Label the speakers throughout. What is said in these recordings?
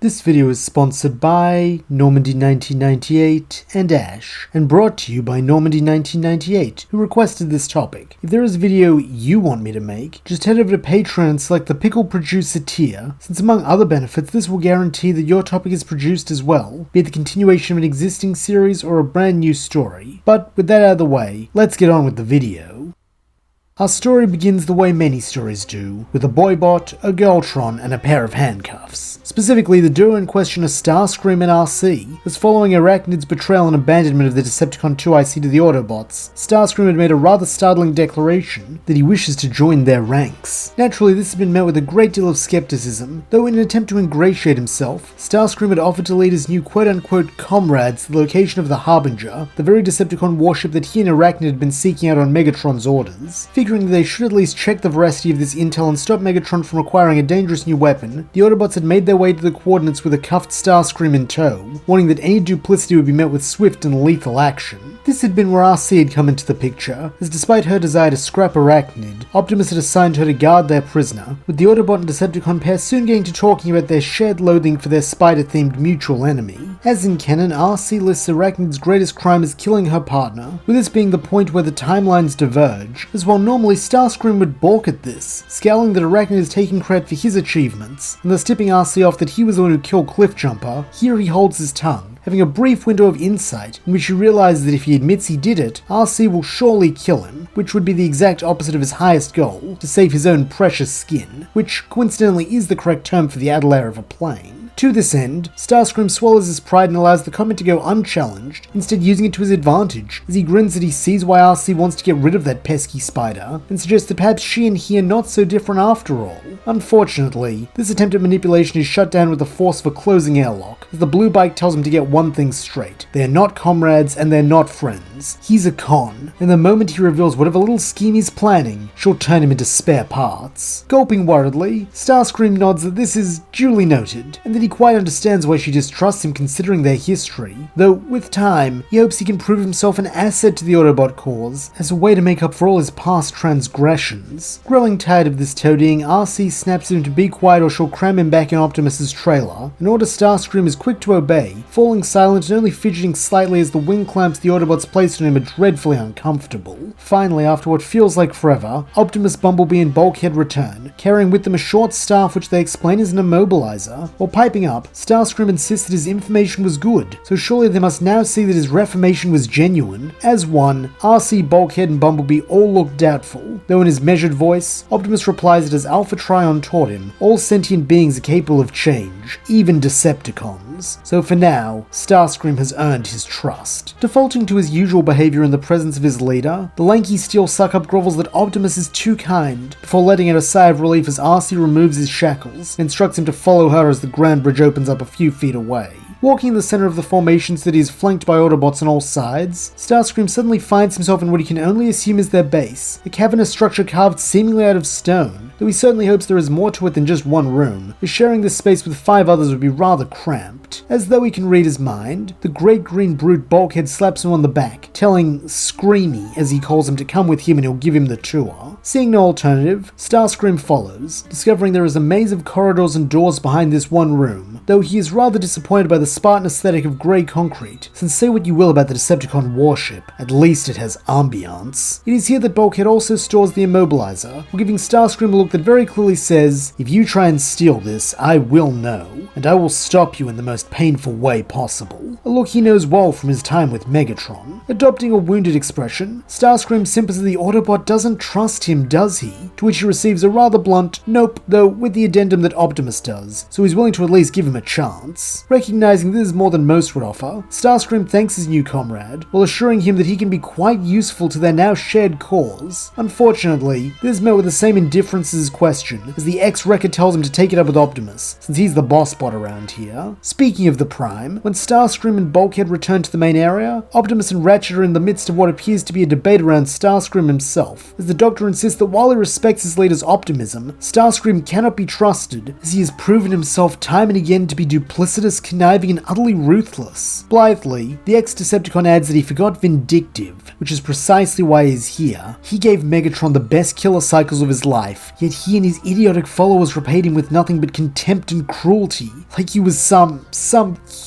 Speaker 1: This video is sponsored by Normandy1998 and Ash, and brought to you by Normandy1998, who requested this topic. If there is a video you want me to make, just head over to Patreon and select the Pickle Producer tier, since among other benefits this will guarantee that your topic is produced as well, be it the continuation of an existing series or a brand new story. But with that out of the way, let's get on with the video. Our story begins the way many stories do, with a boybot, a girltron, and a pair of handcuffs. Specifically, the duo in question are Starscream and RC, as following Arachnid's betrayal and abandonment of the Decepticon 2IC to the Autobots, Starscream had made a rather startling declaration that he wishes to join their ranks. Naturally, this has been met with a great deal of skepticism, though in an attempt to ingratiate himself, Starscream had offered to lead his new quote-unquote comrades to the location of the Harbinger, the very Decepticon warship that he and Arachnid had been seeking out on Megatron's orders. Figuring that they should at least check the veracity of this intel and stop Megatron from acquiring a dangerous new weapon, the Autobots had made their way to the coordinates with a cuffed Starscream in tow, warning that any duplicity would be met with swift and lethal action. This had been where RC had come into the picture, as despite her desire to scrap Arachnid, Optimus had assigned her to guard their prisoner, with the Autobot and Decepticon pair soon getting to talking about their shared loathing for their spider-themed mutual enemy. As in canon, RC lists Arachnid's greatest crime as killing her partner, with this being the point where the timelines diverge, as while normally Starscream would balk at this, scowling that Arachnid is taking credit for his achievements, and thus tipping RC off that he was the one who killed Cliffjumper. Here he holds his tongue, having a brief window of insight in which he realizes that if he admits he did it, RC will surely kill him, which would be the exact opposite of his highest goal, to save his own precious skin, which coincidentally is the correct term for the outer layer of a plane. To this end, Starscream swallows his pride and allows the comment to go unchallenged, instead using it to his advantage, as he grins that he sees why RC wants to get rid of that pesky spider, and suggests that perhaps she and he are not so different after all. Unfortunately, this attempt at manipulation is shut down with the force of a closing airlock, as the blue bike tells him to get one thing straight: they are not comrades and they're not friends. He's a con, and the moment he reveals whatever little scheme he's planning, she'll turn him into spare parts. Gulping worriedly, Starscream nods that this is duly noted, and that he quite understands why she distrusts him considering their history, though with time, he hopes he can prove himself an asset to the Autobot cause, as a way to make up for all his past transgressions. Growing tired of this toadying, RC snaps at him to be quiet or she'll cram him back in Optimus's trailer, an order Starscream is quick to obey, falling silent and only fidgeting slightly as the wing clamps the Autobots place on him are dreadfully uncomfortable. Finally, after what feels like forever, Optimus, Bumblebee, and Bulkhead return, carrying with them a short staff which they explain is an immobilizer. While piping up, Starscream insists that his information was good, so surely they must now see that his reformation was genuine. As one, RC, Bulkhead, and Bumblebee all look doubtful, though in his measured voice, Optimus replies that as Alpha Trion taught him, all sentient beings are capable of change, even Decepticons. So for now, Starscream has earned his trust. Defaulting to his usual behavior in the presence of his leader, the lanky steel suck-up grovels that Optimus is too kind, before letting out a sigh of relief as RC removes his shackles and instructs him to follow her as the ground bridge opens up a few feet away. Walking in the center of the formation so that he is flanked by Autobots on all sides, Starscream suddenly finds himself in what he can only assume is their base, a cavernous structure carved seemingly out of stone, though he certainly hopes there is more to it than just one room, as sharing this space with 5 others would be rather cramped. As though he can read his mind, the great green brute Bulkhead slaps him on the back, telling Screamy, as he calls him, to come with him and he'll give him the tour. Seeing no alternative, Starscream follows, discovering there is a maze of corridors and doors behind this one room, though he is rather disappointed by the Spartan aesthetic of grey concrete, since say what you will about the Decepticon warship, at least it has ambiance. It is here that Bulkhead also stores the immobilizer, while giving Starscream a look that very clearly says, if you try and steal this, I will know, and I will stop you in the most painful way possible. A look he knows well from his time with Megatron. Adopting a wounded expression, Starscream simpers that the Autobot doesn't trust him, does he? To which he receives a rather blunt nope, though with the addendum that Optimus does, so he's willing to at least give him a chance. Recognizing this is more than most would offer, Starscream thanks his new comrade, while assuring him that he can be quite useful to their now shared cause. Unfortunately, this is met with the same indifference as his question, as the ex-wrecker tells him to take it up with Optimus, since he's the boss bot around here. Speaking Speaking of the Prime, when Starscream and Bulkhead return to the main area, Optimus and Ratchet are in the midst of what appears to be a debate around Starscream himself, as the Doctor insists that while he respects his leader's optimism, Starscream cannot be trusted, as he has proven himself time and again to be duplicitous, conniving, and utterly ruthless. Blithely, the ex-Decepticon adds that he forgot vindictive, which is precisely why he is here. He gave Megatron the best killer cycles of his life, yet he and his idiotic followers repaid him with nothing but contempt and cruelty, like he was some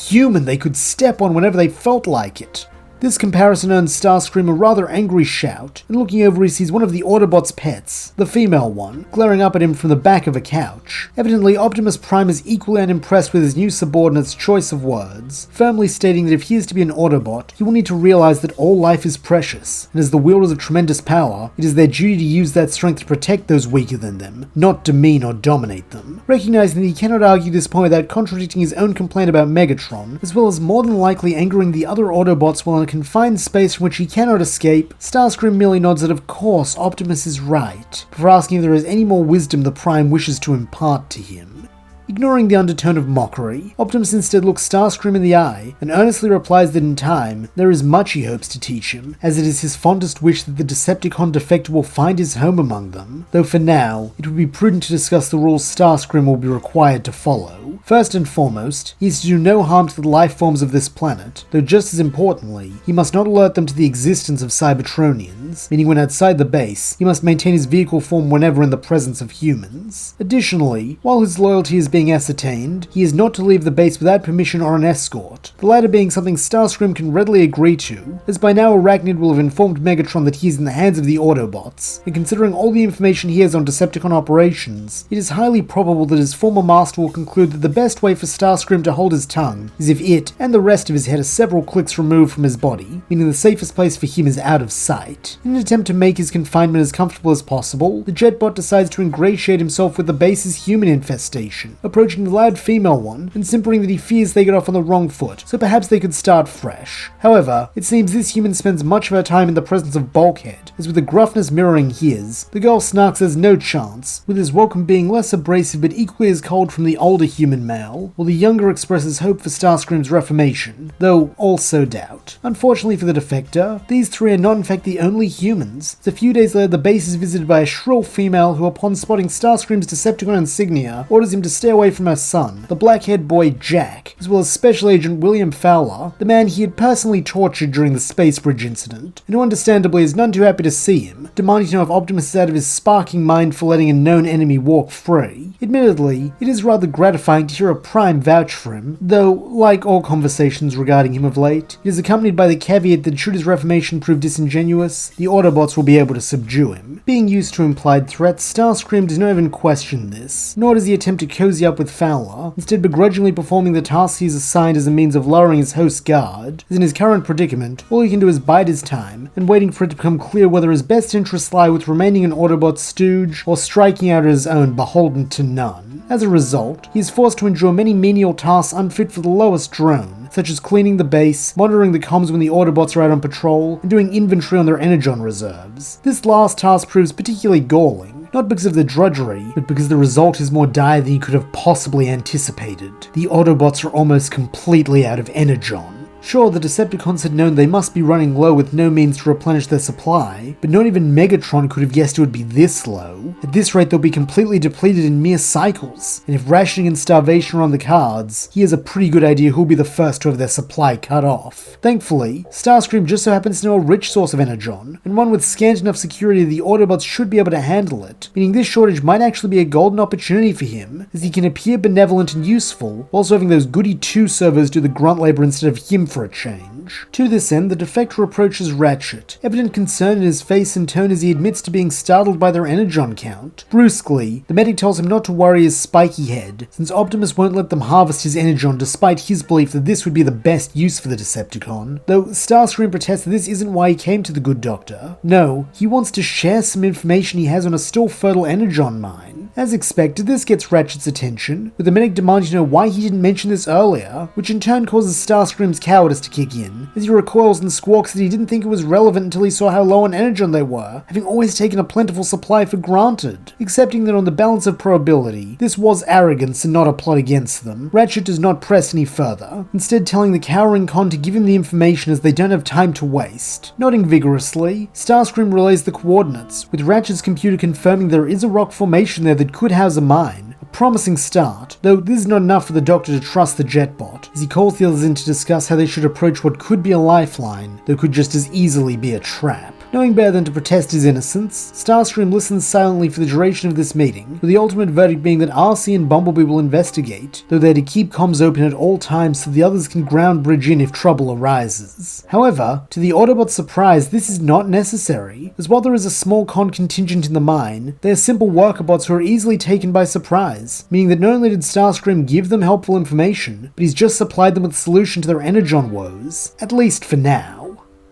Speaker 1: human they could step on whenever they felt like it. This comparison earns Starscream a rather angry shout, and looking over he sees one of the Autobots' pets, the female one, glaring up at him from the back of a couch. Evidently, Optimus Prime is equally unimpressed with his new subordinate's choice of words, firmly stating that if he is to be an Autobot, he will need to realize that all life is precious, and as the wielders of tremendous power, it is their duty to use that strength to protect those weaker than them, not demean or dominate them. Recognizing that he cannot argue this point without contradicting his own complaint about Megatron, as well as more than likely angering the other Autobots while in a confined space from which he cannot escape, Starscream merely nods that of course Optimus is right, before asking if there is any more wisdom the Prime wishes to impart to him. Ignoring the undertone of mockery, Optimus instead looks Starscream in the eye and earnestly replies that in time, there is much he hopes to teach him, as it is his fondest wish that the Decepticon defector will find his home among them, though for now, it would be prudent to discuss the rules Starscream will be required to follow. First and foremost, he is to do no harm to the life forms of this planet, though just as importantly, he must not alert them to the existence of Cybertronians, meaning when outside the base, he must maintain his vehicle form whenever in the presence of humans. Additionally, while his loyalty is being ascertained, he is not to leave the base without permission or an escort, the latter being something Starscream can readily agree to, as by now Arachnid will have informed Megatron that he is in the hands of the Autobots, and considering all the information he has on Decepticon operations, it is highly probable that his former master will conclude that the best way for Starscream to hold his tongue is if it and the rest of his head are several clicks removed from his body, meaning the safest place for him is out of sight. In an attempt to make his confinement as comfortable as possible, the Jetbot decides to ingratiate himself with the base's human infestation, approaching the loud female one and simpering that he fears they get off on the wrong foot, so perhaps they could start fresh. However, it seems this human spends much of her time in the presence of Bulkhead, as with the gruffness mirroring his, the girl snarks there's no chance, with his welcome being less abrasive but equally as cold from the older human male, while the younger expresses hope for Starscream's reformation, though also doubt. Unfortunately for the defector, these three are not in fact the only humans, as a few days later the base is visited by a shrill female who upon spotting Starscream's Decepticon insignia, orders him to stay away from her son, the black-haired boy Jack, as well as Special Agent William Fowler, the man he had personally tortured during the Space Bridge incident, and who understandably is none too happy to see him, demanding to know if Optimus is out of his sparking mind for letting a known enemy walk free. Admittedly, it is rather gratifying to hear a Prime vouch for him, though, like all conversations regarding him of late, it is accompanied by the caveat that should his reformation prove disingenuous, the Autobots will be able to subdue him. Being used to implied threats, Starscream does not even question this, nor does he attempt to cozy up with Fowler, instead begrudgingly performing the tasks he is assigned as a means of lowering his host's guard, as in his current predicament, all he can do is bide his time, and waiting for it to become clear whether his best interests lie with remaining an Autobot stooge, or striking out as his own beholden to none. As a result, he is forced to endure many menial tasks unfit for the lowest drone, such as cleaning the base, monitoring the comms when the Autobots are out on patrol, and doing inventory on their Energon reserves. This last task proves particularly galling, not because of the drudgery, but because the result is more dire than he could have possibly anticipated. The Autobots are almost completely out of Energon. Sure, the Decepticons had known they must be running low with no means to replenish their supply, but not even Megatron could have guessed it would be this low. At this rate, they'll be completely depleted in mere cycles, and if rationing and starvation are on the cards, he has a pretty good idea who'll be the first to have their supply cut off. Thankfully, Starscream just so happens to know a rich source of Energon, and one with scant enough security that the Autobots should be able to handle it, meaning this shortage might actually be a golden opportunity for him, as he can appear benevolent and useful, whilst having those goody 2 servers do the grunt labor instead of him for a change. To this end, the defector approaches Ratchet, evident concern in his face and tone as he admits to being startled by their Energon count. Brusquely, the medic tells him not to worry his spiky head, since Optimus won't let them harvest his Energon despite his belief that this would be the best use for the Decepticon, though Starscream protests that this isn't why he came to the good doctor. No, he wants to share some information he has on a still fertile Energon mine. As expected, this gets Ratchet's attention, with the medic demanding to know why he didn't mention this earlier, which in turn causes Starscream's cowardice to kick in, as he recoils and squawks that he didn't think it was relevant until he saw how low on Energon they were, having always taken a plentiful supply for granted. Accepting that on the balance of probability, this was arrogance and not a plot against them, Ratchet does not press any further, instead telling the cowering con to give him the information as they don't have time to waste. Nodding vigorously, Starscream relays the coordinates, with Ratchet's computer confirming there is a rock formation there that could house a mine. A promising start, though this is not enough for the Doctor to trust the jetbot, as he calls the others in to discuss how they should approach what could be a lifeline, though could just as easily be a trap. Knowing better than to protest his innocence, Starscream listens silently for the duration of this meeting, with the ultimate verdict being that RC and Bumblebee will investigate, though they're to keep comms open at all times so the others can ground bridge in if trouble arises. However, to the Autobots' surprise, this is not necessary, as while there is a small con contingent in the mine, they are simple worker bots who are easily taken by surprise, meaning that not only did Starscream give them helpful information, but he's just supplied them with a solution to their Energon woes, at least for now.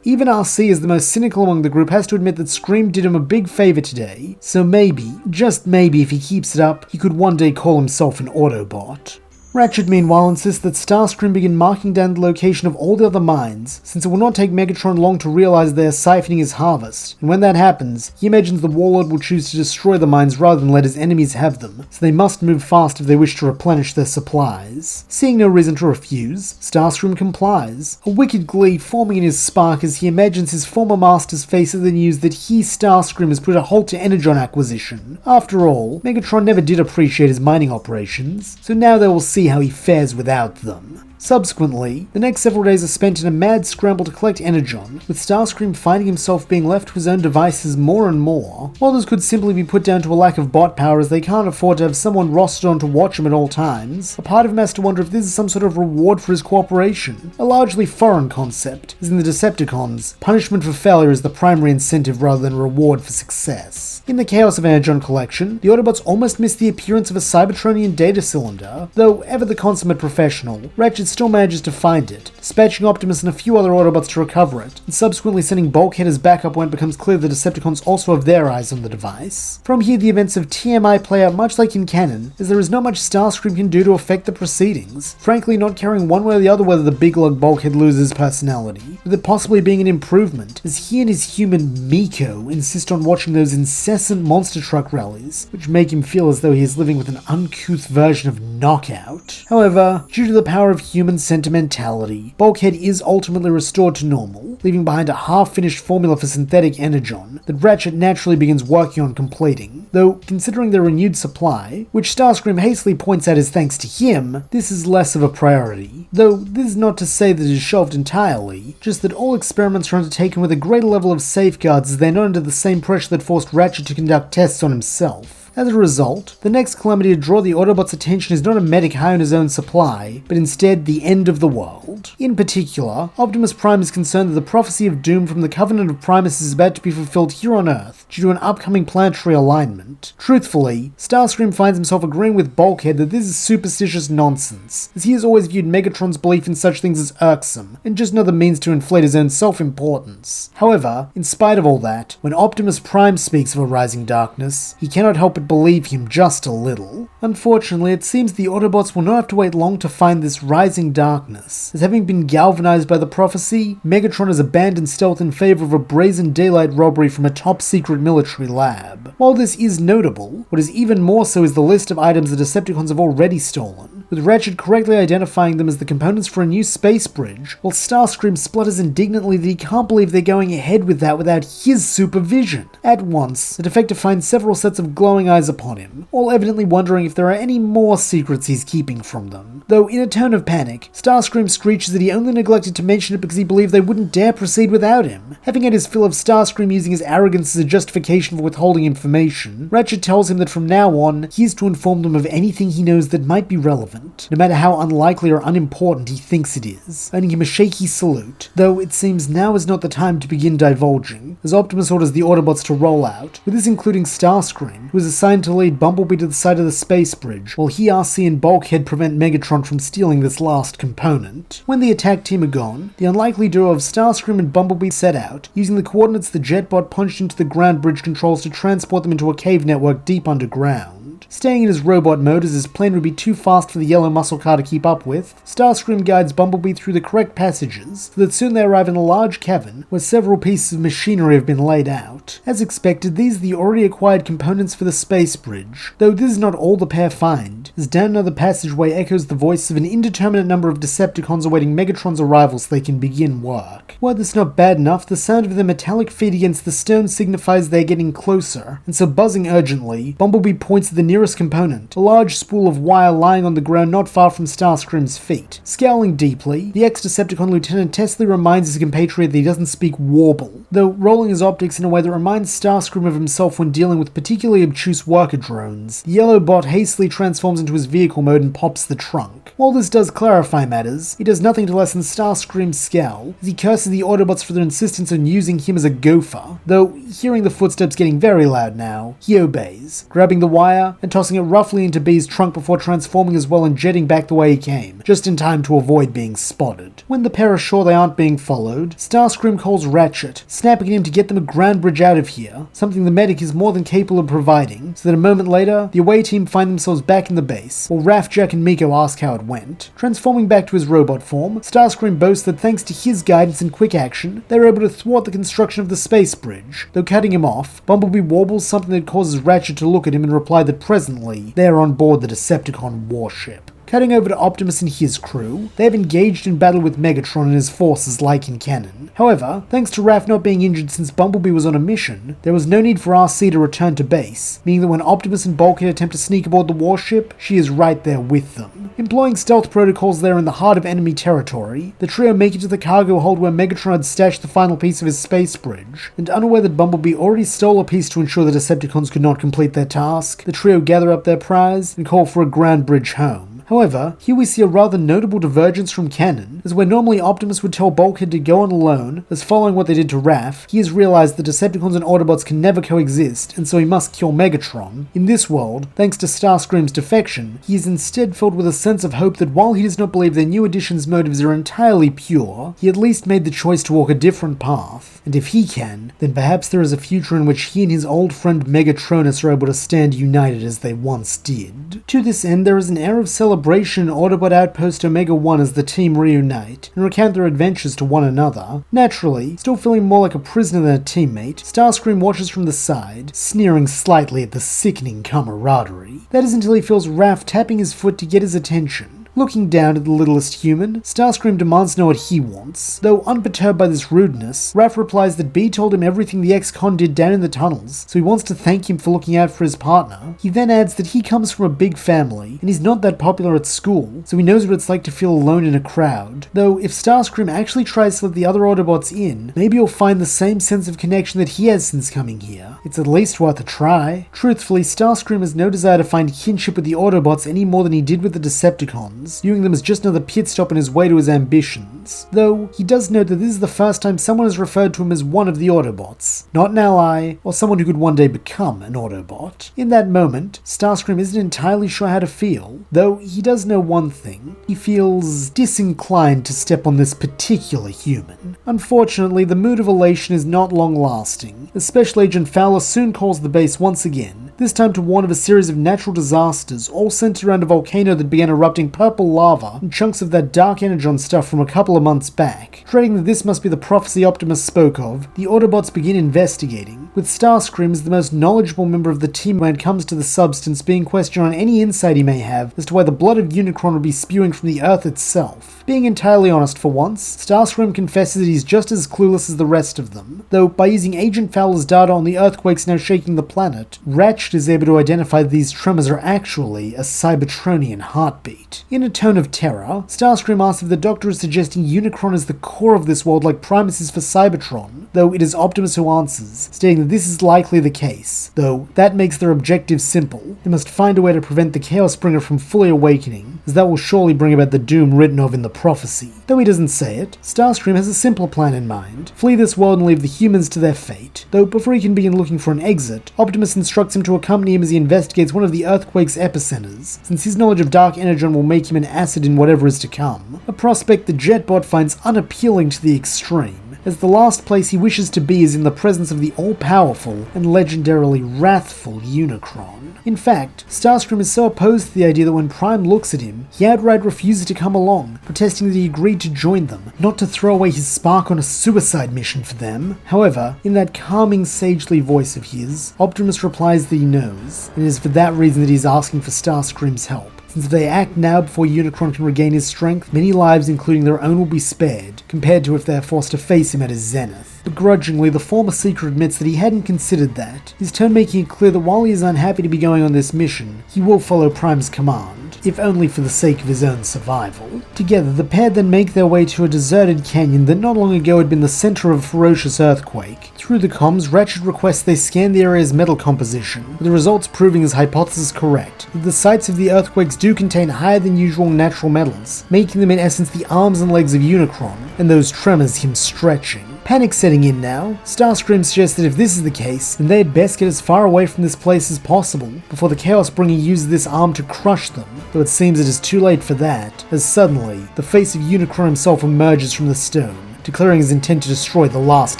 Speaker 1: Even RC, as the most cynical among the group, has to admit that Scream did him a big favor today, so maybe, just maybe if he keeps it up, he could one day call himself an Autobot. Ratchet meanwhile insists that Starscream begin marking down the location of all the other mines, since it will not take Megatron long to realize they are siphoning his harvest, and when that happens, he imagines the Warlord will choose to destroy the mines rather than let his enemies have them, so they must move fast if they wish to replenish their supplies. Seeing no reason to refuse, Starscream complies, a wicked glee forming in his spark as he imagines his former master's face at the news that he, Starscream, has put a halt to Energon acquisition. After all, Megatron never did appreciate his mining operations, so now they will see how he fares without them. Subsequently, the next several days are spent in a mad scramble to collect Energon, with Starscream finding himself being left to his own devices more and more. While this could simply be put down to a lack of bot power as they can't afford to have someone rostered on to watch him at all times, a part of him has to wonder if this is some sort of reward for his cooperation, a largely foreign concept, as in the Decepticons, punishment for failure is the primary incentive rather than reward for success. In the chaos of Energon collection, the Autobots almost miss the appearance of a Cybertronian data cylinder, though ever the consummate professional, Ratchet still manages to find it, dispatching Optimus and a few other Autobots to recover it, and subsequently sending Bulkhead as backup when it becomes clear the Decepticons also have their eyes on the device. From here, the events of TMI play out much like in canon, as there is not much Starscream can do to affect the proceedings, frankly not caring one way or the other whether the big lug Bulkhead loses personality, with it possibly being an improvement, as he and his human Miko insist on watching those incessant monster truck rallies, which make him feel as though he is living with an uncouth version of Knockout. However, due to the power of human sentimentality, Bulkhead is ultimately restored to normal, leaving behind a half-finished formula for synthetic Energon that Ratchet naturally begins working on completing, though considering their renewed supply, which Starscream hastily points out is thanks to him, this is less of a priority. Though this is not to say that it is shelved entirely, just that all experiments are undertaken with a greater level of safeguards as they are not under the same pressure that forced Ratchet to conduct tests on himself. As a result, the next calamity to draw the Autobots' attention is not a medic high on his own supply, but instead the end of the world. In particular, Optimus Prime is concerned that the prophecy of doom from the Covenant of Primus is about to be fulfilled here on Earth due to an upcoming planetary alignment. Truthfully, Starscream finds himself agreeing with Bulkhead that this is superstitious nonsense, as he has always viewed Megatron's belief in such things as irksome, and just another means to inflate his own self-importance. However, in spite of all that, when Optimus Prime speaks of a rising darkness, he cannot help but believe him just a little. Unfortunately, it seems the Autobots will not have to wait long to find this rising darkness, as having been galvanized by the prophecy, Megatron has abandoned stealth in favor of a brazen daylight robbery from a top-secret military lab. While this is notable, what is even more so is the list of items the Decepticons have already stolen, with Ratchet correctly identifying them as the components for a new space bridge, while Starscream splutters indignantly that he can't believe they're going ahead with that without his supervision. At once, the Defector finds several sets of glowing eyes upon him, all evidently wondering if there are any more secrets he's keeping from them. Though in a tone of panic, Starscream screeches that he only neglected to mention it because he believed they wouldn't dare proceed without him. Having had his fill of Starscream using his arrogance as a justification for withholding information, Ratchet tells him that from now on, he is to inform them of anything he knows that might be relevant, no matter how unlikely or unimportant he thinks it is, earning him a shaky salute, though it seems now is not the time to begin divulging, as Optimus orders the Autobots to roll out, with this including Starscream, who is assigned to lead Bumblebee to the side of the space bridge, while he, RC, and Bulkhead prevent Megatron from stealing this last component. When the attack team are gone, the unlikely duo of Starscream and Bumblebee set out, using the coordinates the jetbot punched into the ground bridge controls to transport them into a cave network deep underground. Staying in his robot mode as his plane would be too fast for the yellow muscle car to keep up with, Starscream guides Bumblebee through the correct passages so that soon they arrive in a large cavern where several pieces of machinery have been laid out. As expected, these are the already acquired components for the space bridge, though this is not all the pair find, as down another passageway echoes the voice of an indeterminate number of Decepticons awaiting Megatron's arrival so they can begin work. While this is not bad enough, the sound of their metallic feet against the stone signifies they're getting closer, and so buzzing urgently, Bumblebee points to the nearest component, a large spool of wire lying on the ground not far from Starscream's feet. Scowling deeply, the ex-Decepticon lieutenant testily reminds his compatriot that he doesn't speak warble, though rolling his optics in a way that reminds Starscream of himself when dealing with particularly obtuse worker drones. The yellow bot hastily transforms into his vehicle mode and pops the trunk. While this does clarify matters, it does nothing to lessen Starscream's scowl, as he curses the Autobots for their insistence on using him as a gopher, though hearing the footsteps getting very loud now, he obeys, grabbing the wire and tossing it roughly into B's trunk before transforming as well and jetting back the way he came, just in time to avoid being spotted. When the pair are sure they aren't being followed, Starscream calls Ratchet, snapping at him to get them a ground bridge out of here, something the medic is more than capable of providing, so that a moment later, the away team find themselves back in the base, while Raph, Jack and Miko ask how it went. Transforming back to his robot form, Starscream boasts that thanks to his guidance and quick action, they were able to thwart the construction of the space bridge. Though cutting him off, Bumblebee warbles something that causes Ratchet to look at him and reply that presently, they are on board the Decepticon warship. Cutting over to Optimus and his crew, they have engaged in battle with Megatron and his forces like in canon. However, thanks to Raph not being injured since Bumblebee was on a mission, there was no need for RC to return to base, meaning that when Optimus and Bulkhead attempt to sneak aboard the warship, she is right there with them. Employing stealth protocols there in the heart of enemy territory, the trio make it to the cargo hold where Megatron had stashed the final piece of his space bridge, and unaware that Bumblebee already stole a piece to ensure the Decepticons could not complete their task, the trio gather up their prize and call for a ground bridge home. However, here we see a rather notable divergence from canon, as where normally Optimus would tell Bulkhead to go on alone, as following what they did to Raph, he has realized that Decepticons and Autobots can never coexist, and so he must kill Megatron. In this world, thanks to Starscream's defection, he is instead filled with a sense of hope that while he does not believe their new addition's motives are entirely pure, he at least made the choice to walk a different path, and if he can, then perhaps there is a future in which he and his old friend Megatronus are able to stand united as they once did. To this end, there is an air of celebration in Autobot Outpost Omega-1 as the team reunite and recount their adventures to one another. Naturally, still feeling more like a prisoner than a teammate, Starscream watches from the side, sneering slightly at the sickening camaraderie. That is until he feels Raph tapping his foot to get his attention. Looking down at the littlest human, Starscream demands to know what he wants. Though unperturbed by this rudeness, Raph replies that B told him everything the ex-con did down in the tunnels, so he wants to thank him for looking out for his partner. He then adds that he comes from a big family, and he's not that popular at school, so he knows what it's like to feel alone in a crowd. Though, if Starscream actually tries to let the other Autobots in, maybe he'll find the same sense of connection that he has since coming here. It's at least worth a try. Truthfully, Starscream has no desire to find kinship with the Autobots any more than he did with the Decepticons, viewing them as just another pit stop on his way to his ambitions. Though, he does note that this is the first time someone has referred to him as one of the Autobots, not an ally, or someone who could one day become an Autobot. In that moment, Starscream isn't entirely sure how to feel, though he does know one thing. He feels disinclined to step on this particular human. Unfortunately, the mood of elation is not long-lasting, as Special Agent Fowler soon calls the base once again, this time to warn of a series of natural disasters, all centered around a volcano that began erupting purple lava and chunks of that dark Energon stuff from a couple of months back. Dreading that this must be the prophecy Optimus spoke of, the Autobots begin investigating, with Starscream as the most knowledgeable member of the team when it comes to the substance being questioned on any insight he may have as to why the blood of Unicron would be spewing from the Earth itself. Being entirely honest for once, Starscream confesses that he's just as clueless as the rest of them, though by using Agent Fowler's data on the earthquakes now shaking the planet, Ratchet is able to identify that these tremors are actually a cybertronian heartbeat. In a tone of terror, Starscream asks if the Doctor is suggesting Unicron is the core of this world like Primus is for Cybertron, though it is Optimus who answers, stating that this is likely the case, though that makes their objective simple. They must find a way to prevent the Chaos Bringer from fully awakening, as that will surely bring about the doom written of in the prophecy. Though he doesn't say it, Starscream has a simpler plan in mind: flee this world and leave the humans to their fate. Though before he can begin looking for an exit, Optimus instructs him to accompany him as he investigates one of the earthquake's epicenters, since his knowledge of dark Energon will make him an asset in whatever is to come, a prospect the Jetbot finds unappealing to the extreme. as the last place he wishes to be is in the presence of the all-powerful and legendarily wrathful Unicron. In fact, Starscream is so opposed to the idea that when Prime looks at him, he outright refuses to come along, protesting that he agreed to join them, not to throw away his spark on a suicide mission for them. However, in that calming, sagely voice of his, Optimus replies that he knows, and it is for that reason that he is asking for Starscream's help. Since if they act now before Unicron can regain his strength, many lives including their own will be spared, compared to if they are forced to face him at his zenith. Begrudgingly, the former Seeker admits that he hadn't considered that, his tone making it clear that while he is unhappy to be going on this mission, he will follow Prime's command, if only for the sake of his own survival. Together, the pair then make their way to a deserted canyon that not long ago had been the center of a ferocious earthquake. Through the comms, Ratchet requests they scan the area's metal composition, with the results proving his hypothesis correct, that the sites of the earthquakes do contain higher than usual natural metals, making them in essence the arms and legs of Unicron, and those tremors him stretching. Panic setting in now, Starscream suggests that if this is the case, then they had best get as far away from this place as possible, before the Chaos Bringer uses this arm to crush them, though it seems it is too late for that, as suddenly, the face of Unicron himself emerges from the stone, declaring his intent to destroy the last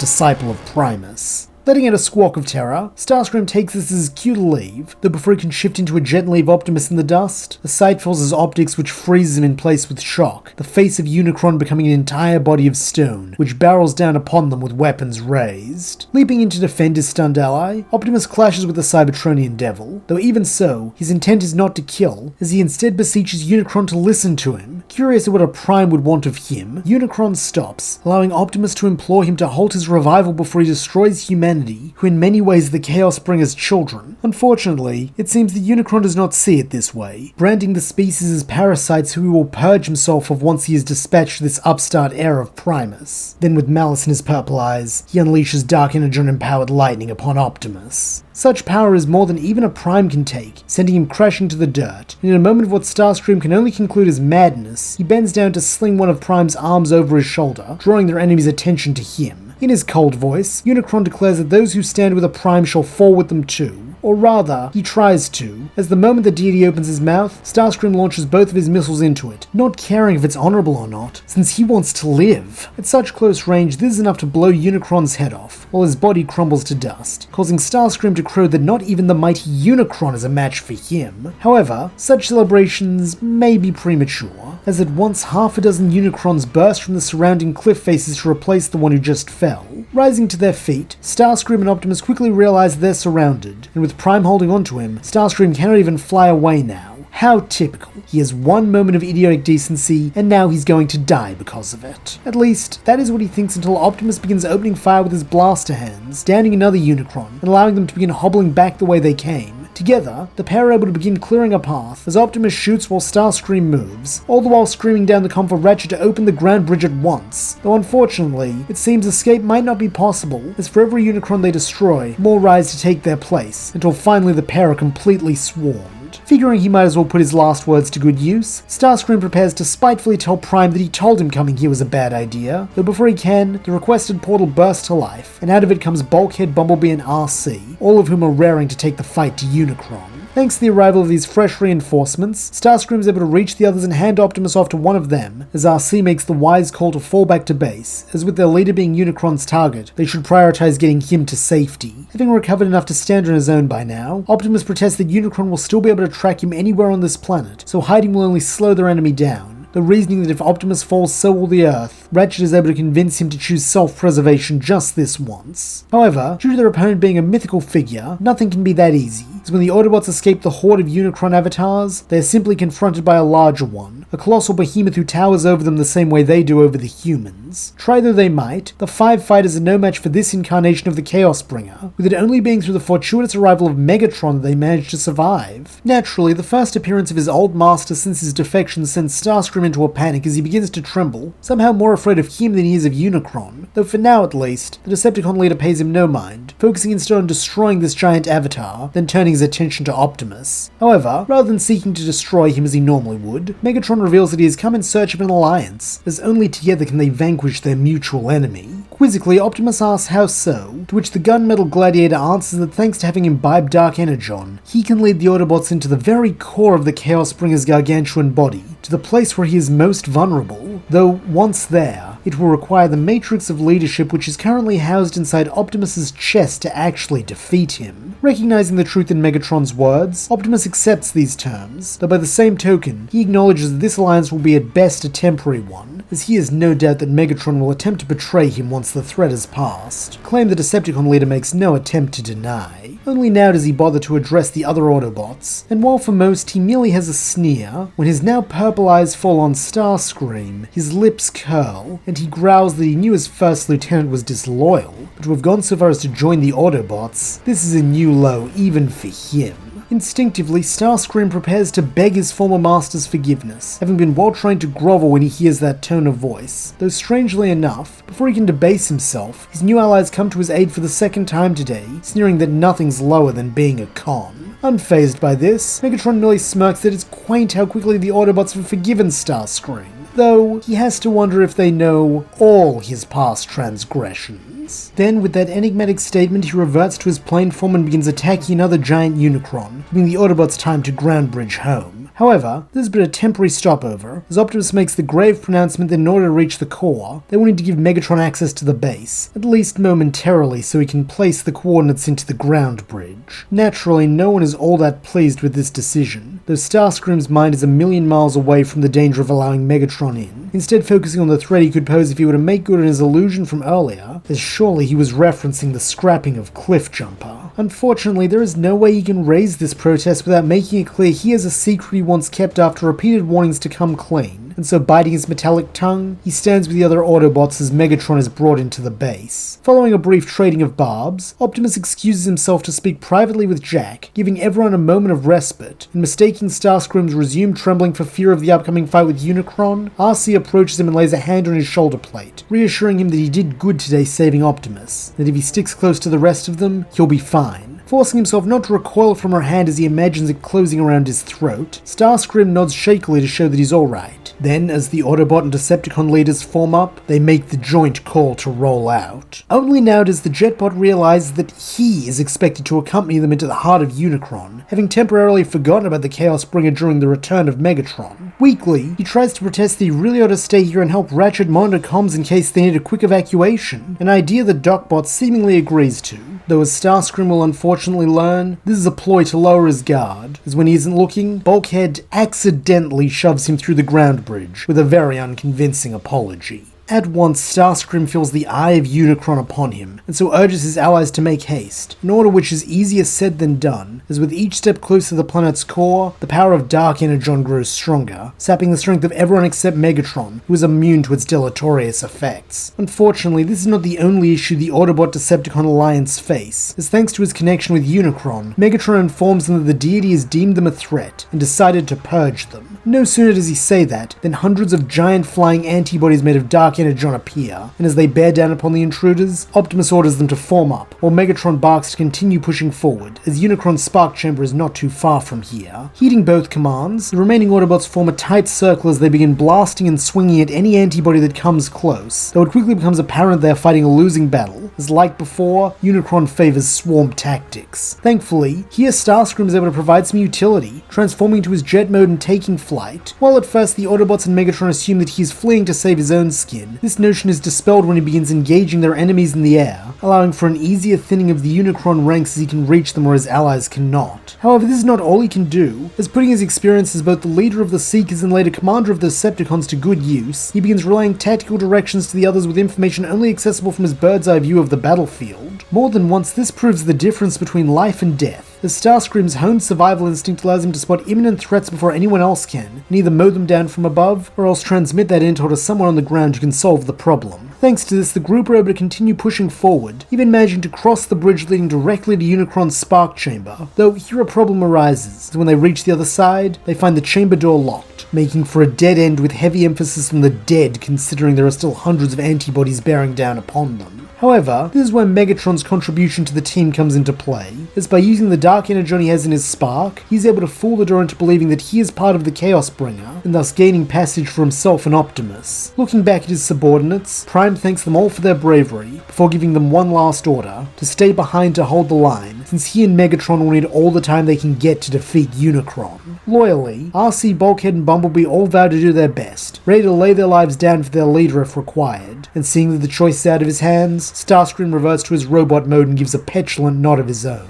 Speaker 1: disciple of Primus. Letting out a squawk of terror, Starscream takes this as his cue to leave, though before he can shift into a jet and leave Optimus in the dust, a sight falls his optics which freezes him in place with shock, the face of Unicron becoming an entire body of stone, which barrels down upon them with weapons raised. Leaping in to defend his stunned ally, Optimus clashes with the Cybertronian devil, though even so, his intent is not to kill, as he instead beseeches Unicron to listen to him. Curious at what a Prime would want of him, Unicron stops, allowing Optimus to implore him to halt his revival before he destroys humanity, who in many ways are the Chaos Bringer's children. Unfortunately, it seems that Unicron does not see it this way, branding the species as parasites who he will purge himself of once he has dispatched this upstart heir of Primus. Then with malice in his purple eyes, he unleashes dark Energon-empowered lightning upon Optimus. Such power is more than even a Prime can take, sending him crashing to the dirt, and in a moment of what Starscream can only conclude as madness, he bends down to sling one of Prime's arms over his shoulder, drawing their enemy's attention to him. In his cold voice, Unicron declares that those who stand with a Prime shall fall with them too. Or rather, he tries to, as the moment the deity opens his mouth, Starscream launches both of his missiles into it, not caring if it's honorable or not, since he wants to live. At such close range, this is enough to blow Unicron's head off, while his body crumbles to dust, causing Starscream to crow that not even the mighty Unicron is a match for him. However, such celebrations may be premature, as at once half a dozen Unicrons burst from the surrounding cliff faces to replace the one who just fell. Rising to their feet, Starscream and Optimus quickly realize they're surrounded, and with Prime holding onto him, Starscream cannot even fly away now. How typical. He has one moment of idiotic decency, and now he's going to die because of it. At least, that is what he thinks until Optimus begins opening fire with his blaster hands, downing another Unicron, and allowing them to begin hobbling back the way they came. Together, the pair are able to begin clearing a path as Optimus shoots while Starscream moves, all the while screaming down the comm for Ratchet to open the ground bridge at once, though unfortunately, it seems escape might not be possible, as for every Unicron they destroy, more rise to take their place, until finally the pair are completely swarmed. Figuring he might as well put his last words to good use, Starscream prepares to spitefully tell Prime that he told him coming here was a bad idea, though before he can, the requested portal bursts to life, and out of it comes Bulkhead, Bumblebee, and RC, all of whom are raring to take the fight to Unicron. Thanks to the arrival of these fresh reinforcements, Starscream is able to reach the others and hand Optimus off to one of them, as RC makes the wise call to fall back to base, as with their leader being Unicron's target, they should prioritize getting him to safety. Having recovered enough to stand on his own by now, Optimus protests that Unicron will still be able to track him anywhere on this planet, so hiding will only slow their enemy down. The reasoning that if Optimus falls, so will the Earth, Ratchet is able to convince him to choose self-preservation just this once. However, due to their opponent being a mythical figure, nothing can be that easy, as when the Autobots escape the horde of Unicron avatars, they are simply confronted by a larger one, a colossal behemoth who towers over them the same way they do over the humans. Try though they might, the five fighters are no match for this incarnation of the Chaos Bringer, with it only being through the fortuitous arrival of Megatron that they managed to survive. Naturally, the first appearance of his old master since his defection sends Starscream into a panic as he begins to tremble, somehow more afraid of him than he is of Unicron, though for now at least, the Decepticon leader pays him no mind, focusing instead on destroying this giant avatar, then turning his attention to Optimus. However, rather than seeking to destroy him as he normally would, Megatron reveals that he has come in search of an alliance, as only together can they vanquish their mutual enemy. Quizzically, Optimus asks how so, to which the gunmetal gladiator answers that thanks to having imbibed Dark Energon, he can lead the Autobots into the very core of the Chaos Bringer's gargantuan body, to the place where he is most vulnerable, though once there, it will require the matrix of leadership which is currently housed inside Optimus's chest to actually defeat him. Recognizing the truth in Megatron's words, Optimus accepts these terms, though by the same token, he acknowledges that this alliance will be at best a temporary one, as he has no doubt that Megatron will attempt to betray him once the threat has passed, a claim the Decepticon leader makes no attempt to deny. Only now does he bother to address the other Autobots, and while for most he merely has a sneer, when his now purple eyes fall on Starscream, his lips curl, and he growls that he knew his first lieutenant was disloyal, but to have gone so far as to join the Autobots, this is a new low even for him. Instinctively, Starscream prepares to beg his former master's forgiveness, having been well trained to grovel when he hears that tone of voice, though strangely enough, before he can debase himself, his new allies come to his aid for the second time today, sneering that nothing's lower than being a con. Unfazed by this, Megatron merely smirks that it's quaint how quickly the Autobots have forgiven Starscream, though he has to wonder if they know all his past transgressions. Then, with that enigmatic statement, he reverts to his plane form and begins attacking another giant Unicron, giving the Autobots time to ground bridge home. However, this is but a temporary stopover, as Optimus makes the grave pronouncement that in order to reach the core, they will need to give Megatron access to the base, at least momentarily, so he can place the coordinates into the ground bridge. Naturally, no one is all that pleased with this decision, though Starscream's mind is a million miles away from the danger of allowing Megatron in, instead focusing on the threat he could pose if he were to make good on his illusion from earlier, as surely he was referencing the scrapping of Cliffjumper. Unfortunately, there is no way he can raise this protest without making it clear he has a secret he once kept after repeated warnings to come clean, and so biting his metallic tongue, he stands with the other Autobots as Megatron is brought into the base. Following a brief trading of barbs, Optimus excuses himself to speak privately with Jack, giving everyone a moment of respite, and mistaking Starscream's resumed trembling for fear of the upcoming fight with Unicron, RC approaches him and lays a hand on his shoulder plate, reassuring him that he did good today saving Optimus, that if he sticks close to the rest of them, he'll be fine. Forcing himself not to recoil from her hand as he imagines it closing around his throat, Starscream nods shakily to show that he's alright. Then, as the Autobot and Decepticon leaders form up, they make the joint call to roll out. Only now does the Jetbot realize that he is expected to accompany them into the heart of Unicron, having temporarily forgotten about the Chaos Bringer during the return of Megatron. Weakly, he tries to protest that he really ought to stay here and help Ratchet monitor comms in case they need a quick evacuation, an idea that Docbot seemingly agrees to, though as Starscream will unfortunately learn, this is a ploy to lower his guard, as when he isn't looking, Bulkhead accidentally shoves him through the ground bridge with a very unconvincing apology. At once, Starscream feels the eye of Unicron upon him, and so urges his allies to make haste, an order which is easier said than done, as with each step closer to the planet's core, the power of Dark Energon grows stronger, sapping the strength of everyone except Megatron, who is immune to its deleterious effects. Unfortunately, this is not the only issue the Autobot-Decepticon alliance face, as thanks to his connection with Unicron, Megatron informs them that the deity has deemed them a threat, and decided to purge them. No sooner does he say that, than hundreds of giant flying antibodies made of Dark Energon appear, and as they bear down upon the intruders, Optimus orders them to form up, while Megatron barks to continue pushing forward, as Unicron's spark chamber is not too far from here. Heeding both commands, the remaining Autobots form a tight circle as they begin blasting and swinging at any antibody that comes close, though it quickly becomes apparent they are fighting a losing battle, as like before, Unicron favors swarm tactics. Thankfully, here Starscream is able to provide some utility, transforming into his jet mode and taking flight. While at first the Autobots and Megatron assume that he is fleeing to save his own skin, this notion is dispelled when he begins engaging their enemies in the air, allowing for an easier thinning of the Unicron ranks as he can reach them where his allies cannot. However, this is not all he can do, as putting his experience as both the leader of the Seekers and later commander of the Decepticons to good use, he begins relaying tactical directions to the others with information only accessible from his bird's eye view of the battlefield. More than once, this proves the difference between life and death, as Starscream's honed survival instinct allows him to spot imminent threats before anyone else can, and either mow them down from above, or else transmit that intel to someone on the ground who can solve the problem. Thanks to this, the group are able to continue pushing forward, even managing to cross the bridge leading directly to Unicron's spark chamber, though here a problem arises, as when they reach the other side, they find the chamber door locked, making for a dead end with heavy emphasis on the dead considering there are still hundreds of antibodies bearing down upon them. However, this is where Megatron's contribution to the team comes into play, as by using the dark energon he has in his spark, he's able to fool the door into believing that he is part of the Chaos Bringer, and thus gaining passage for himself and Optimus. Looking back at his subordinates, Prime thanks them all for their bravery, before giving them one last order, to stay behind to hold the line, since he and Megatron will need all the time they can get to defeat Unicron. Loyally, RC, Bulkhead, and Bumblebee all vow to do their best, ready to lay their lives down for their leader if required, and seeing that the choice is out of his hands, Starscream reverts to his robot mode and gives a petulant nod of his own.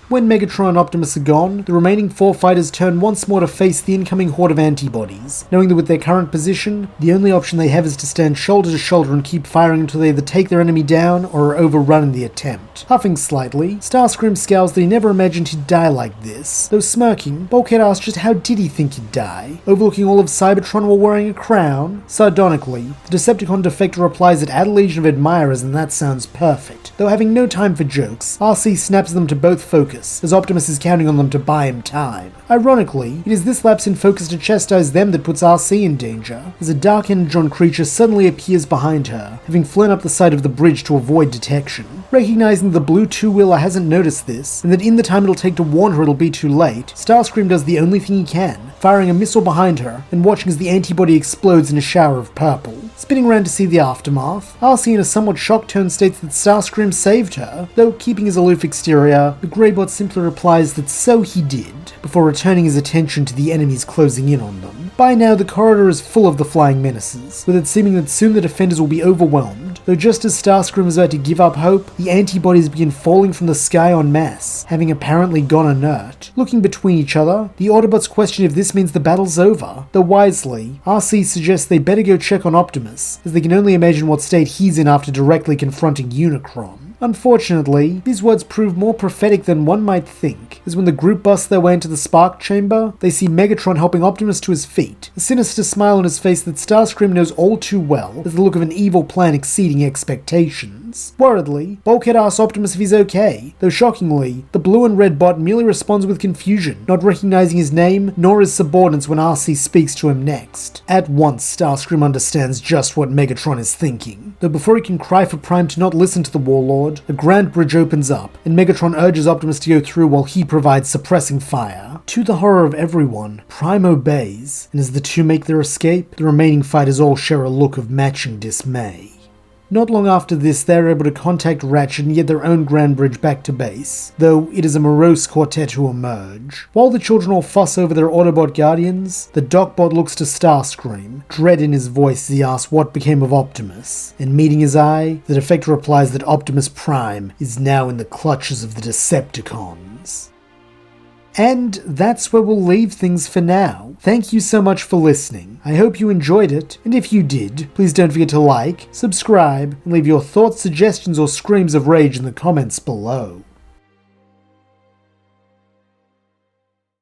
Speaker 1: When Megatron and Optimus are gone, the remaining 4 fighters turn once more to face the incoming horde of antibodies, knowing that with their current position, the only option they have is to stand shoulder to shoulder and keep firing until they either take their enemy down or are overrun in the attempt. Huffing slightly, Starscream scowls that he never imagined he'd die like this, though smirking, Bulkhead asks just how did he think he'd die, overlooking all of Cybertron while wearing a crown. Sardonically, the Decepticon defector replies that add a legion of admirers and that sounds perfect, though having no time for jokes, RC snaps them to both focus, as Optimus is counting on them to buy him time. Ironically, it is this lapse in focus to chastise them that puts RC in danger, as a dark energon creature suddenly appears behind her, having flown up the side of the bridge to avoid detection. Recognizing that the blue two-wheeler hasn't noticed this, and that in the time it'll take to warn her it'll be too late, Starscream does the only thing he can, firing a missile behind her, and watching as the antibody explodes in a shower of purple. Spinning around to see the aftermath, RC in a somewhat shocked tone states that Starscream saved her, though keeping his aloof exterior, the Greybot simply replies that so he did, before returning his attention to the enemies closing in on them. By now, the corridor is full of the flying menaces, with it seeming that soon the defenders will be overwhelmed, though just as Starscream is about to give up hope, the antibodies begin falling from the sky en masse, having apparently gone inert. Looking between each other, the Autobots question if this means the battle's over, though wisely, RC suggests they better go check on Optimus, as they can only imagine what state he's in after directly confronting Unicron. Unfortunately, these words prove more prophetic than one might think, as when the group busts their way into the spark chamber, they see Megatron helping Optimus to his feet, a sinister smile on his face that Starscream knows all too well, as the look of an evil plan exceeding expectations. Worriedly, Bulkhead asks Optimus if he's okay, though shockingly, the blue and red bot merely responds with confusion, not recognizing his name nor his subordinates when RC speaks to him next. At once, Starscream understands just what Megatron is thinking, though before he can cry for Prime to not listen to the Warlord, a grand bridge opens up, and Megatron urges Optimus to go through while he provides suppressing fire. To the horror of everyone, Prime obeys, and as the two make their escape, the remaining fighters all share a look of matching dismay. Not long after this, they are able to contact Ratchet and get their own Grand Bridge back to base, though it is a morose quartet who emerge. While the children all fuss over their Autobot guardians, the Docbot looks to Starscream, dread in his voice as he asks what became of Optimus, and meeting his eye, the defector replies that Optimus Prime is now in the clutches of the Decepticons. And that's where we'll leave things for now. Thank you so much for listening. I hope you enjoyed it, and if you did, please don't forget to like, subscribe, and leave your thoughts, suggestions, or screams of rage in the comments below.